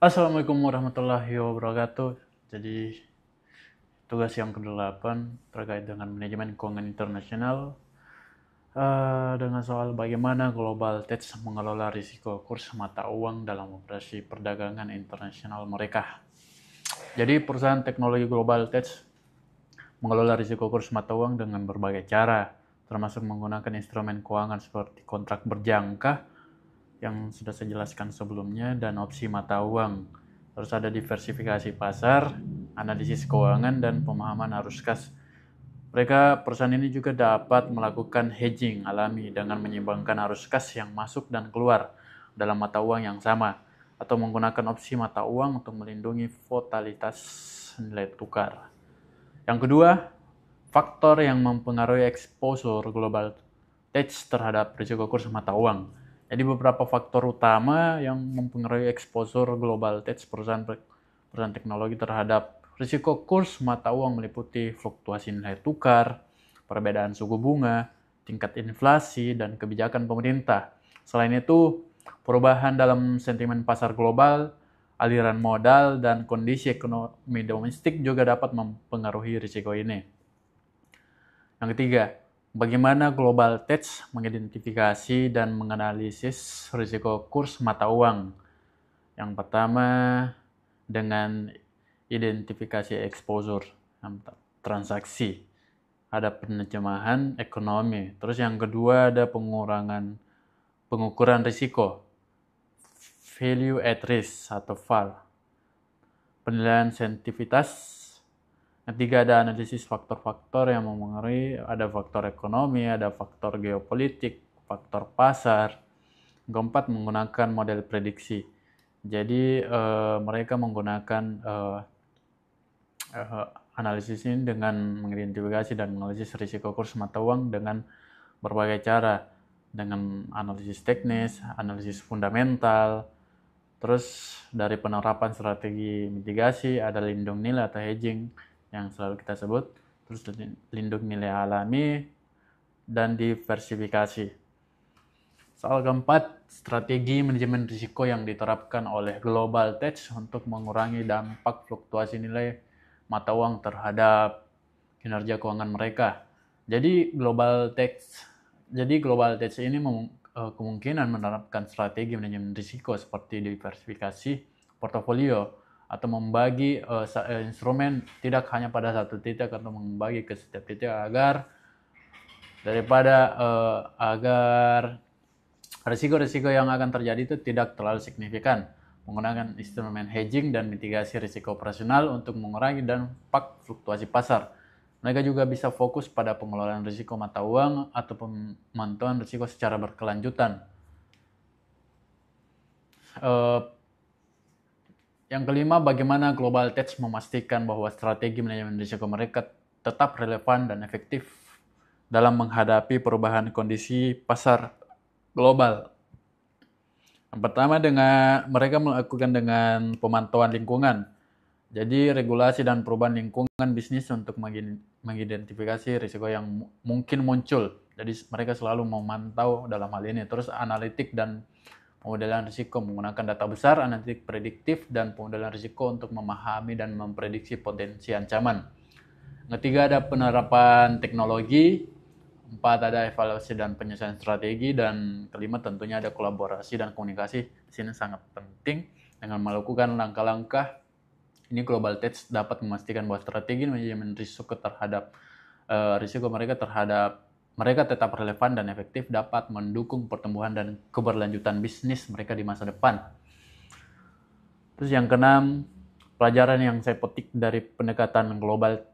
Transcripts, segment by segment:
Assalamualaikum warahmatullahi wabarakatuh. Jadi tugas yang ke-8 terkait dengan manajemen keuangan internasional dengan soal bagaimana Global Tech mengelola risiko kurs mata uang dalam operasi perdagangan internasional mereka. Jadi perusahaan teknologi Global Tech mengelola risiko kurs mata uang dengan berbagai cara, termasuk menggunakan instrumen keuangan seperti kontrak berjangka yang sudah saya jelaskan sebelumnya dan opsi mata uang. Terus ada diversifikasi pasar, analisis keuangan, dan pemahaman arus kas. Perusahaan ini juga dapat melakukan hedging alami dengan menyeimbangkan arus kas yang masuk dan keluar dalam mata uang yang sama, atau menggunakan opsi mata uang untuk melindungi volatilitas nilai tukar. Yang kedua, faktor yang mempengaruhi exposure global hedge terhadap risiko kurs mata uang. Jadi beberapa faktor utama yang mempengaruhi exposure global hedge perusahaan teknologi terhadap risiko kurs mata uang meliputi fluktuasi nilai tukar, perbedaan suku bunga, tingkat inflasi, dan kebijakan pemerintah. Selain itu, perubahan dalam sentimen pasar global, aliran modal, dan kondisi ekonomi domestik juga dapat mempengaruhi risiko ini. Yang ketiga, bagaimana Global Tech mengidentifikasi dan menganalisis risiko kurs mata uang. Yang pertama, dengan identifikasi exposure transaksi. Ada penerjemahan ekonomi. Terus yang kedua ada pengukuran risiko. Value at risk atau VAR. Penilaian sensitivitas. Ketiga ada analisis faktor-faktor yang mempengaruhi, ada faktor ekonomi, ada faktor geopolitik, faktor pasar. Keempat menggunakan model prediksi. Jadi mereka menggunakan analisis ini dengan mengidentifikasi dan menganalisis risiko kurs mata uang dengan berbagai cara, dengan analisis teknis, analisis fundamental. Terus dari penerapan strategi mitigasi ada lindung nilai atau hedging yang selalu kita sebut, terus lindung nilai alami, dan diversifikasi. Soal keempat, strategi manajemen risiko yang diterapkan oleh Global Tech untuk mengurangi dampak fluktuasi nilai mata uang terhadap kinerja keuangan mereka. Jadi Global Tech ini kemungkinan menerapkan strategi manajemen risiko seperti diversifikasi portofolio atau membagi instrumen tidak hanya pada satu titik atau membagi ke setiap titik agar risiko-risiko yang akan terjadi itu tidak terlalu signifikan. Menggunakan instrumen hedging dan mitigasi risiko operasional untuk mengurangi dampak fluktuasi pasar. Mereka juga bisa fokus pada pengelolaan risiko mata uang atau pemantauan risiko secara berkelanjutan. Yang kelima, bagaimana Global Tech memastikan bahwa strategi manajemen risiko mereka tetap relevan dan efektif dalam menghadapi perubahan kondisi pasar global. Yang pertama, mereka melakukan dengan pemantauan lingkungan. Jadi regulasi dan perubahan lingkungan bisnis untuk mengidentifikasi risiko yang mungkin muncul. Jadi mereka selalu memantau dalam hal ini. Terus analitik dan pemodelan risiko menggunakan data besar, analitik prediktif, dan pemodelan risiko untuk memahami dan memprediksi potensi ancaman. Ketiga ada penerapan teknologi. 4 ada evaluasi dan penyesuaian strategi, dan kelima tentunya ada kolaborasi dan komunikasi. Di sini sangat penting dengan melakukan langkah-langkah ini Global Tech dapat memastikan bahwa strategi manajemen risiko terhadap risiko mereka tetap relevan dan efektif, dapat mendukung pertumbuhan dan keberlanjutan bisnis mereka di masa depan. Terus yang keenam, pelajaran yang saya petik dari pendekatan Global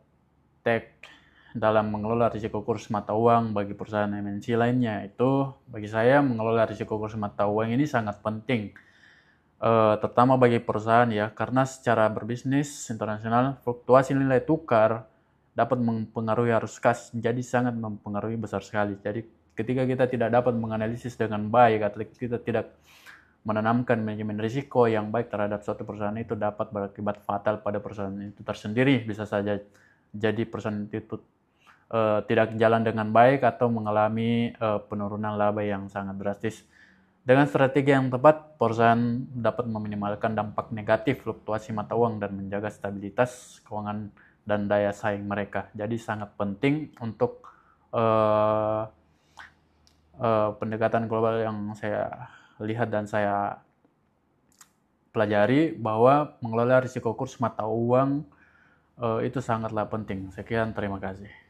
Tech dalam mengelola risiko kurs mata uang bagi perusahaan MNC lainnya itu, bagi saya mengelola risiko kurs mata uang ini sangat penting, terutama bagi perusahaan ya, karena secara berbisnis internasional fluktuasi nilai tukar dapat mempengaruhi arus kas, jadi sangat mempengaruhi besar sekali. Jadi ketika kita tidak dapat menganalisis dengan baik atau kita tidak menanamkan manajemen risiko yang baik terhadap suatu perusahaan, itu dapat berakibat fatal pada perusahaan itu tersendiri. Bisa saja jadi perusahaan itu tidak jalan dengan baik atau mengalami penurunan laba yang sangat drastis. Dengan strategi yang tepat, perusahaan dapat meminimalkan dampak negatif fluktuasi mata uang dan menjaga stabilitas keuangan dan daya saing mereka. Jadi sangat penting untuk pendekatan global yang saya lihat dan saya pelajari, bahwa mengelola risiko kurs mata uang itu sangatlah penting. Sekian, terima kasih.